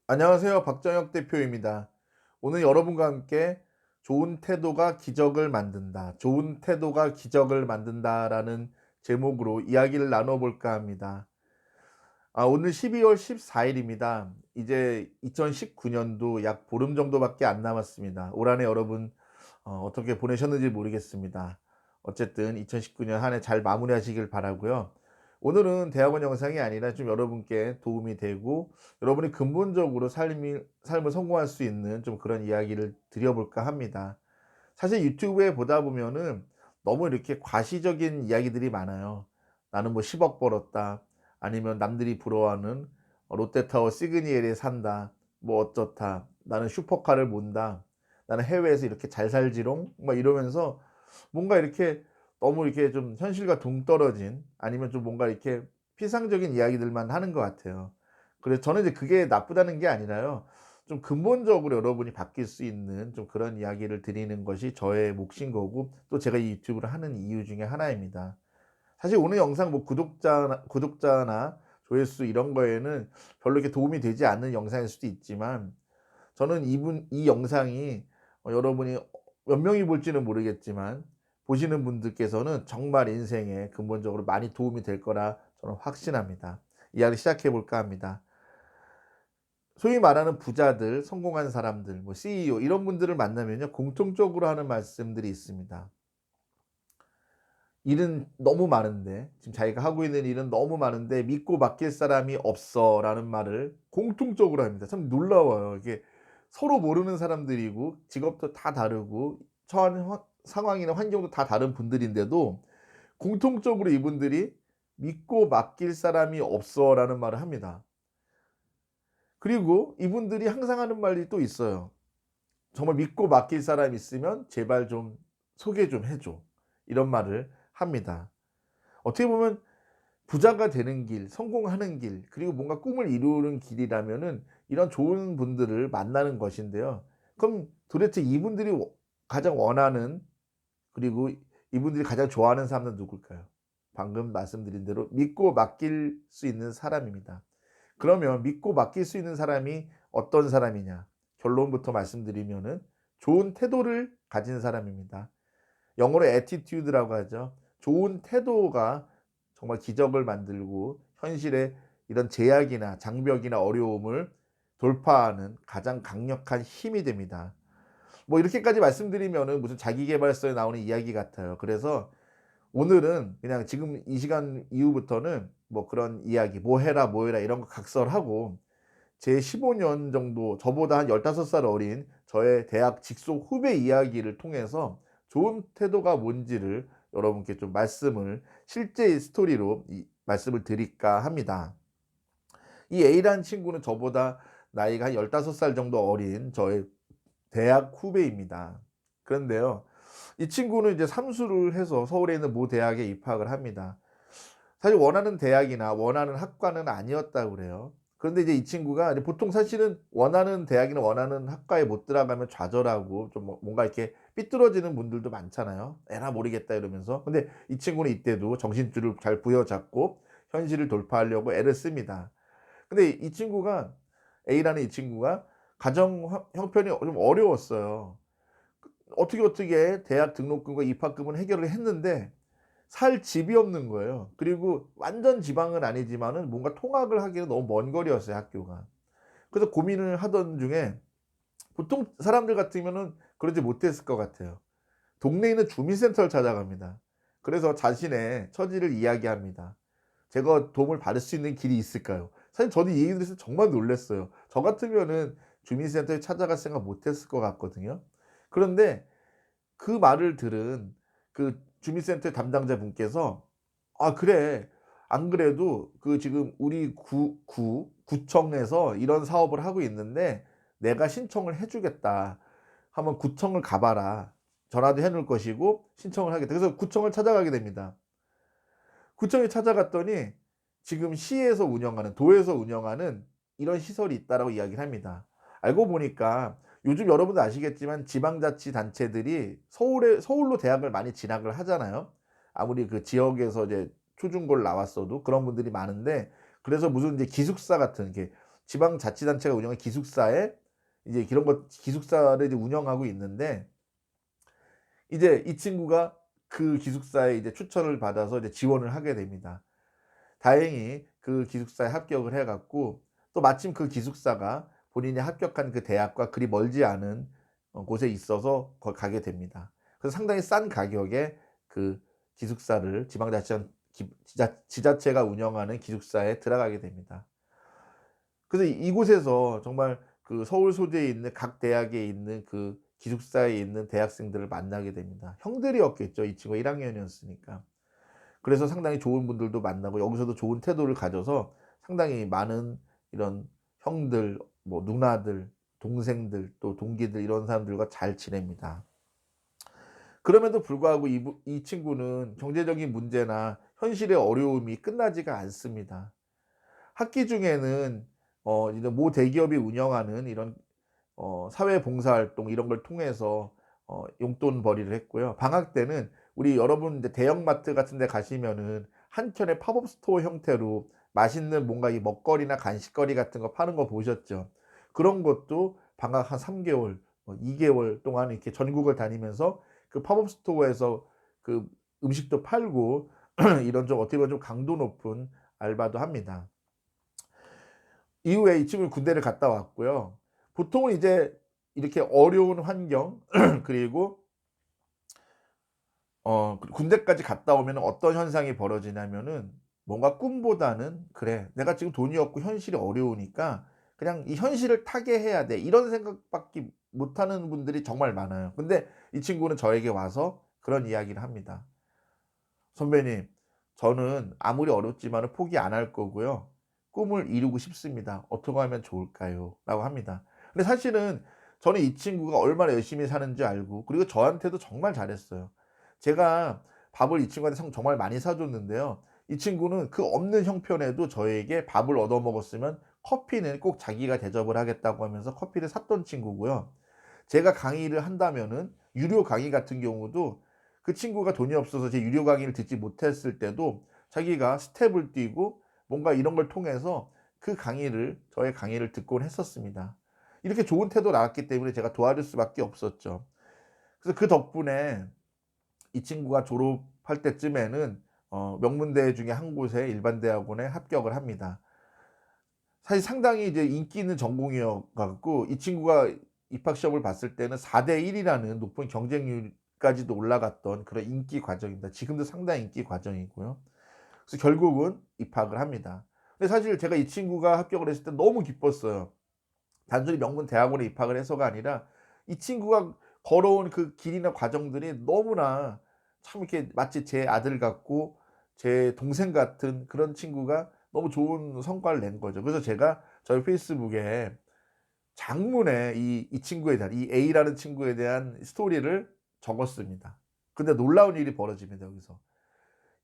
안녕하세요. 박정혁 대표입니다. 오늘 여러분과 함께 좋은 태도가 기적을 만든다. 좋은 태도가 기적을 만든다라는 제목으로 이야기를 나눠볼까 합니다. 오늘 12월 14일입니다. 이제 2019년도 약 보름 정도밖에 안 남았습니다. 올 한해 여러분 어떻게 보내셨는지 모르겠습니다. 어쨌든 2019년 한 해 잘 마무리하시길 바라고요. 오늘은 대학원 영상이 아니라 좀 여러분께 도움이 되고 여러분이 근본적으로 삶을 성공할 수 있는 좀 그런 이야기를 드려볼까 합니다. 사실 유튜브에 보다 보면은 너무 이렇게 과시적인 이야기들이 많아요. 나는 뭐 10억 벌었다. 아니면 남들이 부러워하는 롯데타워 시그니엘에 산다. 뭐 어쩌다. 나는 슈퍼카를 몬다. 나는 해외에서 이렇게 잘 살지롱. 막 이러면서 뭔가 이렇게 너무 이렇게 좀 현실과 동떨어진 아니면 좀 뭔가 이렇게 피상적인 이야기들만 하는 것 같아요. 그래서 저는 이제 그게 나쁘다는 게 아니라요. 좀 근본적으로 여러분이 바뀔 수 있는 좀 그런 이야기를 드리는 것이 저의 몫인 거고 또 제가 이 유튜브를 하는 이유 중에 하나입니다. 사실 오늘 영상 뭐 구독자나 조회수 이런 거에는 별로 이렇게 도움이 되지 않는 영상일 수도 있지만 저는 이 영상이 여러분이 몇 명이 볼지는 모르겠지만 보시는 분들께서는 정말 인생에 근본적으로 많이 도움이 될 거라 저는 확신합니다. 이야기 시작해 볼까 합니다. 소위 말하는 부자들, 성공한 사람들, 뭐 CEO 이런 분들을 만나면요. 공통적으로 하는 말씀들이 있습니다. "일은 너무 많은데 지금 자기가 하고 있는 일은 너무 많은데 믿고 맡길 사람이 없어."라는 말을 공통적으로 합니다. 참 놀라워요. 이게 서로 모르는 사람들이고 직업도 다 다르고 처한 상황이나 환경도 다 다른 분들인데도 공통적으로 이분들이 "믿고 맡길 사람이 없어."라는 말을 합니다. 그리고 이분들이 항상 하는 말이 또 있어요. 정말 믿고 맡길 사람 있으면 제발 좀 소개 좀 해 줘. 이런 말을 합니다. 어떻게 보면 부자가 되는 길, 성공하는 길, 그리고 뭔가 꿈을 이루는 길이라면은 이런 좋은 분들을 만나는 것인데요. 그럼 도대체 이분들이 가장 원하는 그리고 이분들이 가장 좋아하는 사람은 누굴까요? 방금 말씀드린 대로 믿고 맡길 수 있는 사람입니다. 그러면 믿고 맡길 수 있는 사람이 어떤 사람이냐? 결론부터 말씀드리면은 좋은 태도를 가진 사람입니다. 영어로 attitude라고 하죠. 좋은 태도가 정말 기적을 만들고 현실의 이런 제약이나 장벽이나 어려움을 돌파하는 가장 강력한 힘이 됩니다. 뭐 이렇게까지 말씀드리면은 무슨 자기계발서에 나오는 이야기 같아요. 그래서 오늘은 그냥 지금 이 시간 이후부터는 뭐 그런 이야기 "뭐 해라, 뭐 해라." 이런 거 각설하고 제 15년 정도 저보다 한 15살 어린 저의 대학 직속 후배 이야기를 통해서 좋은 태도가 뭔지를 여러분께 좀 말씀을 실제 스토리로 말씀을 드릴까 합니다. 이 A라는 친구는 저보다 나이가 한 15살 정도 어린 저의 대학 후배입니다. 그런데요. 이 친구는 이제 삼수를 해서 서울에 있는 모 대학에 입학을 합니다. 사실 원하는 대학이나 원하는 학과는 아니었다고 그래요. 그런데 이제 이 친구가 이제 보통 사실은 원하는 대학이나 원하는 학과에 못 들어가면 좌절하고 좀 뭔가 이렇게 삐뚤어지는 분들도 많잖아요. '에라 모르겠다.' 이러면서. 근데 이 친구는 이때도 정신줄을 잘 부여잡고 현실을 돌파하려고 애를 씁니다. 근데 이 친구가 A라는 이 친구가 가정 형편이 좀 어려웠어요. 어떻게 대학 등록금과 입학금은 해결을 했는데 살 집이 없는 거예요. 그리고 완전 지방은 아니지만은 뭔가 통학을 하기에는 너무 먼 거리였어요, 학교가. 그래서 고민을 하던 중에 보통 사람들 같으면은 그러지 못했을 것 같아요. 동네에 있는 주민센터를 찾아갑니다. 그래서 자신의 처지를 이야기합니다. 제가 도움을 받을 수 있는 길이 있을까요? 사실 저는 이 얘기 들었을 때 정말 놀랐어요. 저 같으면은 주민센터에 찾아갈 생각 못 했을 것 같거든요. 그런데 그 말을 들은 그 주민센터 담당자분께서 "아 그래. 안 그래도 그 지금 우리 구청에서 이런 사업을 하고 있는데 내가 신청을 해 주겠다. 한번 구청을 가 봐라. 전화도 해 놓을 것이고 신청을 하겠다." 그래서 구청을 찾아가게 됩니다. 구청에 찾아갔더니 지금 시에서 운영하는 도에서 운영하는 이런 시설이 있다라고 이야기를 합니다. 알고 보니까 요즘 여러분도 아시겠지만 지방자치단체들이 서울로 대학을 많이 진학을 하잖아요. 아무리 그 지역에서 이제 초중고를 나왔어도 그런 분들이 많은데 그래서 무슨 이제 기숙사 같은 게 지방자치단체가 운영한 기숙사에 이제 이런 것 기숙사를 이제 운영하고 있는데, 이제 이 친구가 그 기숙사에 이제 추천을 받아서 이제 지원을 하게 됩니다. 다행히 그 기숙사에 합격을 해 갖고, 또 마침 그 기숙사가 본인이 합격한 그 대학과 그리 멀지 않은 곳에 있어서 거기 가게 됩니다. 그래서 상당히 싼 가격에 그 기숙사를 지자체가 운영하는 기숙사에 들어가게 됩니다. 그래서 이곳에서 정말 그 서울 소재에 있는 각 대학에 있는 그 기숙사에 있는 대학생들을 만나게 됩니다. 형들이었겠죠. 이 친구가 1 학년이었으니까. 그래서 상당히 좋은 분들도 만나고, 여기서도 좋은 태도를 가져서 상당히 많은 이런 형들, 뭐 누나들, 동생들, 또 동기들, 이런 사람들과 잘 지냅니다. 그럼에도 불구하고 이 친구는 경제적인 문제나 현실의 어려움이 끝나지가 않습니다. 학기 중에는 이제 모 대기업이 운영하는 이런 사회봉사활동 이런 걸 통해서 용돈벌이를 했고요. 방학 때는 우리 여러분 이제 대형마트 같은 데 가시면은 한켠에 팝업 스토어 형태로 맛있는 뭔가 이 먹거리나 간식거리 같은 거 파는 거 보셨죠? 그런 것도 방학 한 3 개월, 2 개월 동안 이렇게 전국을 다니면서 그 팝업 스토어에서 그 음식도 팔고 이런 좀 어떻게 보면 좀 강도 높은 알바도 합니다. 이후에 이 친구는 군대를 갔다 왔고요. 보통은 이제 이렇게 어려운 환경 그리고 군대까지 갔다 오면은 어떤 현상이 벌어지냐면은, 뭔가 꿈보다는 '그래, 내가 지금 돈이 없고 현실이 어려우니까 그냥 이 현실을 타개해야 돼.' 이런 생각밖에 못하는 분들이 정말 많아요. 근데 이 친구는 저에게 와서 그런 이야기를 합니다. "선배님, 저는 아무리 어렵지만은 포기 안 할 거고요. 꿈을 이루고 싶습니다. 어떻게 하면 좋을까요?" 라고 합니다. 근데 사실은 저는 이 친구가 얼마나 열심히 사는지 알고, 그리고 저한테도 정말 잘했어요. 제가 밥을 이 친구한테 정말 많이 사 줬는데요. 이 친구는 그 없는 형편에도 저에게 밥을 얻어 먹었으면 커피는 꼭 자기가 대접을 하겠다고 하면서 커피를 샀던 친구고요. 제가 강의를 한다면은 유료 강의 같은 경우도 그 친구가 돈이 없어서 제 유료 강의를 듣지 못했을 때도 자기가 스텝을 뛰고 뭔가 이런 걸 통해서 저의 강의를 듣곤 했었습니다. 이렇게 좋은 태도를 나왔기 때문에 제가 도와줄 수밖에 없었죠. 그래서 그 덕분에 이 친구가 졸업할 때쯤에는 명문대 중에 한 곳의 일반 대학원에 합격을 합니다. 사실 상당히 이제 인기 있는 전공이어 갖고 이 친구가 입학 시험을 봤을 때는 4대 1 이라는 높은 경쟁률까지도 올라갔던 그런 인기 과정입니다. 지금도 상당히 인기 과정이고요. 그래서 결국은 입학을 합니다. 근데 사실 제가 이 친구가 합격을 했을 때 너무 기뻤어요. 단순히 명문 대학원에 입학을 해서가 아니라 이 친구가 걸어온 그 길이나 과정들이 너무나 참 이렇게 마치 제 아들 같고 제 동생 같은 그런 친구가 너무 좋은 성과를 낸 거죠. 그래서 제가 저희 페이스북에 장문에 이 친구에 대한, 이 A라는 친구에 대한 스토리를 적었습니다. 근데 놀라운 일이 벌어집니다, 여기서.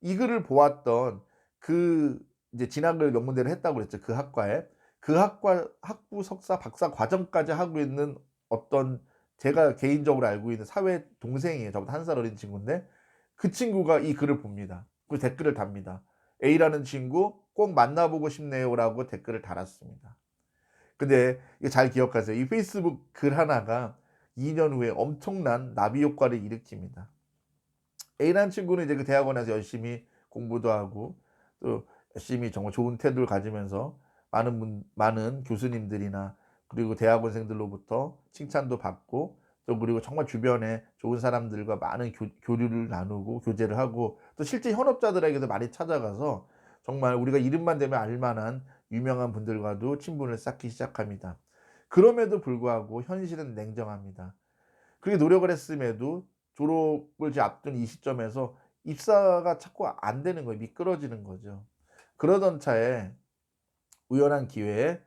이 글을 보았던 그 이제 진학을 명문대로 했다고 그랬죠, 그 학과에. 그 학과 학부, 석사, 박사 과정까지 하고 있는 어떤, 제가 개인적으로 알고 있는 사회 동생이에요. 저보다 1살 어린 친구인데 그 친구가 이 글을 봅니다. 그리고 댓글을 답니다. "A라는 친구 꼭 만나 보고 싶네요."라고 댓글을 달았습니다. 근데 이거 잘 기억하세요. 이 페이스북 글 하나가 2년 후에 엄청난 나비 효과를 일으킵니다. A라는 친구는 이제 그 대학원에서 열심히 공부도 하고 또 열심히 정말 좋은 태도를 가지면서 많은 교수님들이나 그리고 대학원생들로부터 칭찬도 받고, 또 그리고 정말 주변에 좋은 사람들과 많은 교류를 나누고 교제를 하고, 또 실제 현업자들에게도 많이 찾아가서 정말 우리가 이름만 대면 알 만한 유명한 분들과도 친분을 쌓기 시작합니다. 그럼에도 불구하고 현실은 냉정합니다. 그렇게 노력을 했음에도 졸업을 이제 앞둔 이 시점에서 입사가 자꾸 안 되는 거예요. 미끄러지는 거죠. 그러던 차에 우연한 기회에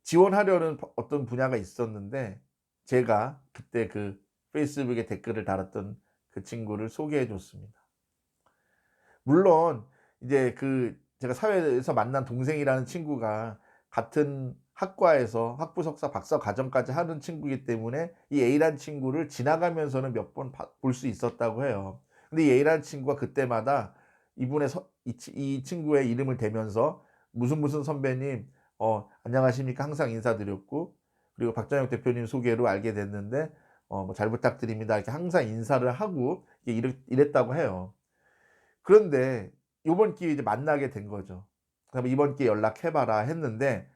지원하려는 어떤 분야가 있었는데, 제가 그때 그 페이스북에 댓글을 달았던 그 친구를 소개해 줬습니다. 물론 이제 제가 사회에서 만난 동생이라는 친구가 같은 학과에서 학부, 석사, 박사 과정까지 하는 친구이기 때문에 이 A라는 친구를 지나가면서는 몇 번 볼 수 있었다고 해요. 근데 이 A라는 친구가 그때마다 이 친구의 이름을 대면서 "무슨 무슨 선배님, 안녕하십니까 항상 인사드렸고, 그리고 박정혁 대표님 소개로 알게 됐는데 뭐 잘 부탁드립니다 이렇게 항상 인사를 하고 이랬다고 해요. 그런데 요번 기회에 이제 만나게 된 거죠. 그다음에 "이번 기회에 연락해 봐라." 했는데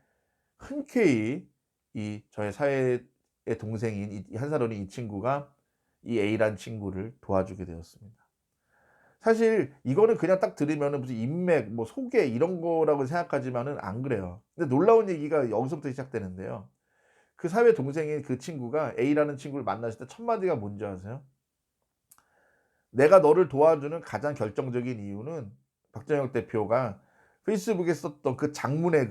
흔쾌히 이 저의 사회의 동생인 이 한사론인 이 친구가 이 A라는 친구를 도와주게 되었습니다. 사실 이거는 그냥 딱 들으면은 무슨 인맥 뭐 소개 이런 거라고 생각하지만은 안 그래요. 근데 놀라운 얘기가 여기서부터 시작되는데요. 그 사회 동생인 그 친구가 A라는 친구를 만났을 때 첫 마디가 뭔지 아세요? "내가 너를 도와주는 가장 결정적인 이유는 박정혁 대표가 페이스북에 썼던 그 장문의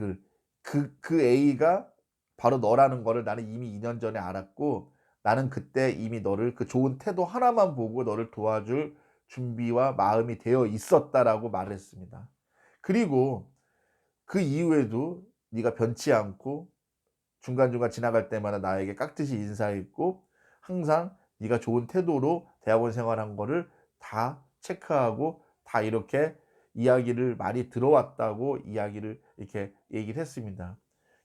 글, 그 A가 바로 너라는 거를 나는 이미 2년 전에 알았고, 나는 그때 이미 너를 그 좋은 태도 하나만 보고 너를 도와줄 준비와 마음이 되어 있었다."라고 말을 했습니다. 그리고 그 이후에도 네가 변치 않고 중간중간 지나갈 때마다 나에게 깍듯이 인사했고, 항상 네가 좋은 태도로 대학원 생활한 거를 다 체크하고 다 이렇게 이야기를 많이 들어왔다고 이야기를 이렇게 얘기를 했습니다.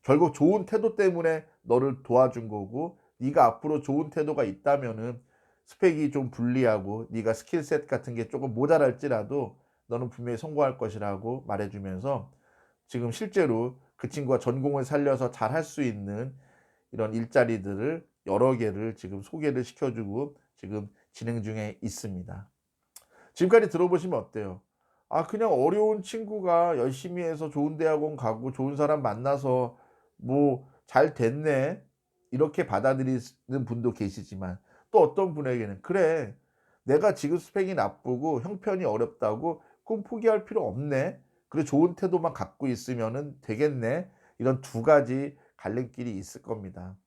결국 좋은 태도 때문에 너를 도와준 거고, 네가 앞으로 좋은 태도가 있다면은 스펙이 좀 불리하고 네가 스킬셋 같은 게 쪼금 모자랄지라도 너는 분명히 성공할 것이라고 말해 주면서, 지금 실제로 그 친구가 전공을 살려서 잘할 수 있는 이런 일자리들을 여러 개를 지금 소개를 시켜 주고 지금 진행 중에 있습니다. 지금까지 들어보시면 어때요? 아, 그냥 어려운 친구가 열심히 해서 좋은 대학원 가고 좋은 사람 만나서 뭐 '잘 됐네.' 이렇게 받아들이는 분도 계시지만, 또 어떤 분에게는 '그래, 내가 지금 스펙이 나쁘고 형편이 어렵다고 꿈 포기할 필요 없네. 그래 좋은 태도만 갖고 있으면은 되겠네.' 이런 두 가지 갈림길이 있을 겁니다.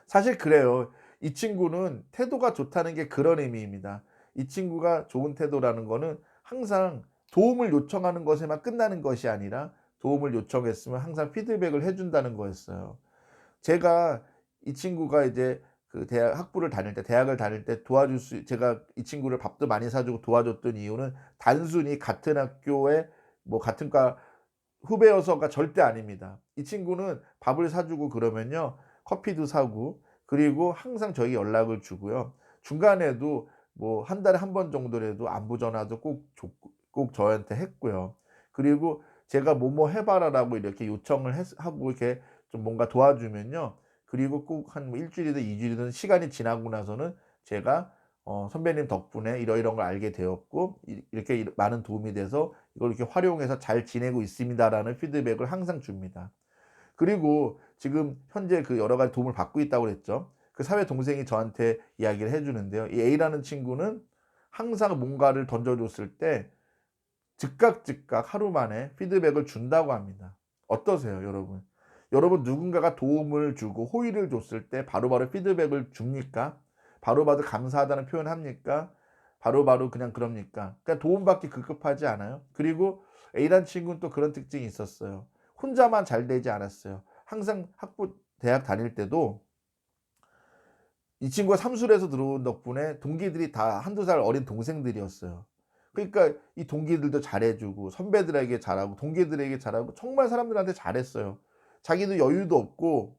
사실 그래요. 이 친구는 태도가 좋다는 게 그런 의미입니다. 이 친구가 좋은 태도라는 거는 항상 도움을 요청하는 것에만 끝나는 것이 아니라, 도움을 요청했으면 항상 피드백을 해 준다는 거였어요. 제가 이 친구가 이제 그 대학 학부를 다닐 때 대학을 다닐 때 도와줄 수 제가 이 친구를 밥도 많이 사 주고 도와줬던 이유는 단순히 같은 학교에 뭐 같은 과 후배여서가 절대 아닙니다. 이 친구는 밥을 사 주고 그러면요, 커피도 사고, 그리고 항상 저에게 연락을 주고요. 중간에도 뭐 한 달에 한 번 정도라도 안부 전화도 꼭 저한테 했고요. 그리고 제가 "뭐뭐 해 봐라."라고 이렇게 요청을 하고 이렇게 좀 뭔가 도와주면요, 그리고 꼭 한 뭐 일 주일이든 2 주일이든 시간이 지나고 나서는 제가 "선배님 덕분에 이러이러한 걸 알게 되었고 이렇게 많은 도움이 돼서 이걸 이렇게 활용해서 잘 지내고 있습니다."라는 피드백을 항상 줍니다. 그리고 지금 현재 그 여러 가지 도움을 받고 있다고 그랬죠. 그 사회 동생이 저한테 이야기를 해 주는데요. 이 A라는 친구는 항상 뭔가를 던져 줬을 때 즉각 하루 만에 피드백을 준다고 합니다. 어떠세요, 여러분? 여러분 누군가가 도움을 주고 호의를 줬을 때 바로바로 피드백을 줍니까? 바로바로 감사하다는 표현을 합니까? 바로바로 그냥 그럽니까? 그냥 도움받기 급급하지 않아요? 그리고 A라는 친구는 또 그런 특징이 있었어요. 혼자만 잘 되지 않았어요. 항상 대학 다닐 때도 이 친구가 삼수를 들어온 덕분에 동기들이 다 한두 살 어린 동생들이었어요. 그러니까 이 동기들도 잘해 주고 선배들에게 잘하고 동기들에게 잘하고 정말 사람들한테 잘했어요. 자기도 여유도 없고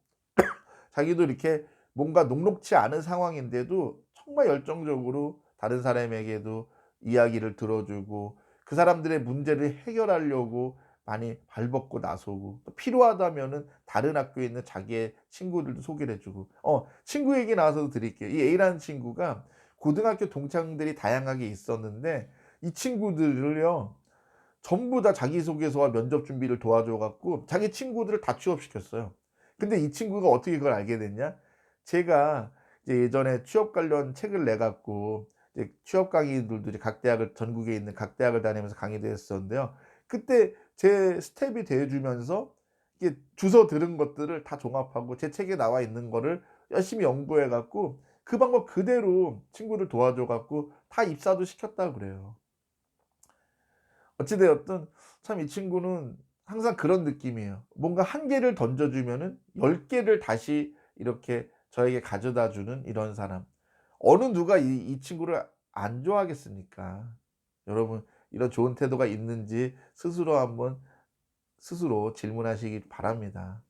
자기도 이렇게 뭔가 녹록지 않은 상황인데도 정말 열정적으로 다른 사람에게도 이야기를 들어 주고 그 사람들의 문제를 해결하려고 많이 발벗고 나서고, 또 필요하다면은 다른 학교에 있는 자기의 친구들도 소개를 해 주고. 친구 얘기 나와서 드릴게요. 이 A라는 친구가 고등학교 동창들이 다양하게 있었는데 이 친구들을요, 전부 다 자기소개서와 면접 준비를 도와줘 갖고 자기 친구들을 다 취업시켰어요. 근데 이 친구가 어떻게 그걸 알게 됐냐? 제가 이제 예전에 취업 관련 책을 내 갖고 이제 취업 강의들도 이제 각 대학을 전국에 있는 각 대학을 다니면서 강의도 했었는데요. 그때 제 스텝이 돼 주면서 이게 주워 들은 것들을 다 종합하고 제 책에 나와 있는 거를 열심히 연구해 갖고 그 방법 그대로 친구를 도와줘 갖고 다 입사도 시켰다 그래요. 어찌 되었든 참 이 친구는 항상 그런 느낌이에요. 뭔가 한 개를 던져 주면은 10 개를 다시 이렇게 저에게 가져다 주는 이런 사람. 어느 누가 이 친구를 안 좋아하겠습니까? 여러분, 이런 좋은 태도가 있는지 스스로 한번 스스로 질문하시기 바랍니다.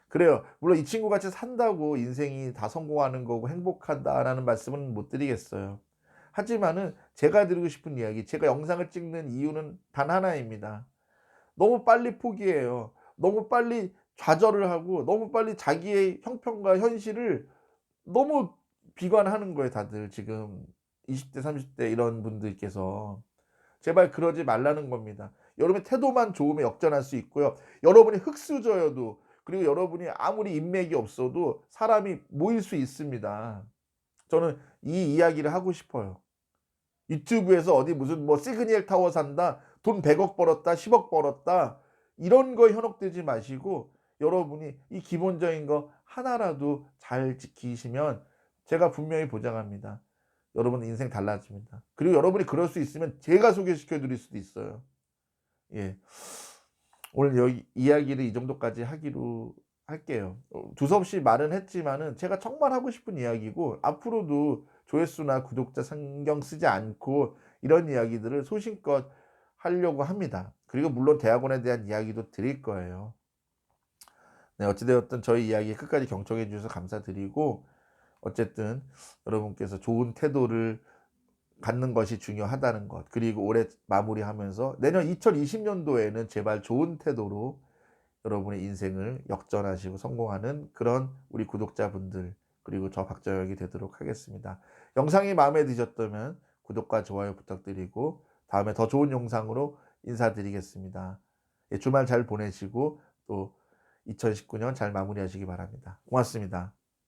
그래요. 물론 이 친구 같이 산다고 인생이 다 성공하는 거고 행복하다라는 말씀은 못 드리겠어요. 하지만은 제가 드리고 싶은 이야기, 제가 영상을 찍는 이유는 단 하나입니다. 너무 빨리 포기해요. 너무 빨리 좌절을 하고 너무 빨리 자기의 형편과 현실을 너무 비관하는 거예요, 다들 지금 20대 30대 이런 분들께서. 제발 그러지 말라는 겁니다. 여러분의 태도만 좋으면 역전할 수 있고요. 여러분이 흙수저여도, 그리고 여러분이 아무리 인맥이 없어도 사람이 모일 수 있습니다. 저는 이 이야기를 하고 싶어요. 유튜브에서 어디 무슨 뭐 시그니엘 타워 산다, 돈 100억 벌었다, 10억 벌었다, 이런 거에 현혹되지 마시고 여러분이 이 기본적인 거 하나라도 잘 지키시면 제가 분명히 보장합니다. 여러분 인생 달라집니다. 그리고 여러분이 그럴 수 있으면 제가 소개시켜 드릴 수도 있어요. 예. 오늘 여기 이야기를 이 정도까지 하기로 할게요. 두서없이 말은 했지만은 제가 정말 하고 싶은 이야기고, 앞으로도 조회수나 구독자 신경 쓰지 않고 이런 이야기들을 소신껏 하려고 합니다. 그리고 물론 대학원에 대한 이야기도 드릴 거예요. 네, 어찌 되었든 저희 이야기 끝까지 경청해 주셔서 감사드리고, 어쨌든 여러분께서 좋은 태도를 갖는 것이 중요하다는 것, 그리고 올해 마무리하면서 내년 2020년도에는 제발 좋은 태도로 여러분의 인생을 역전하시고 성공하는 그런 우리 구독자분들, 그리고 저 박정혁이 되도록 하겠습니다. 영상이 마음에 드셨다면 구독과 좋아요 부탁드리고 다음에 더 좋은 영상으로 인사드리겠습니다. 예, 주말 잘 보내시고 또 2019년 잘 마무리하시기 바랍니다. 고맙습니다.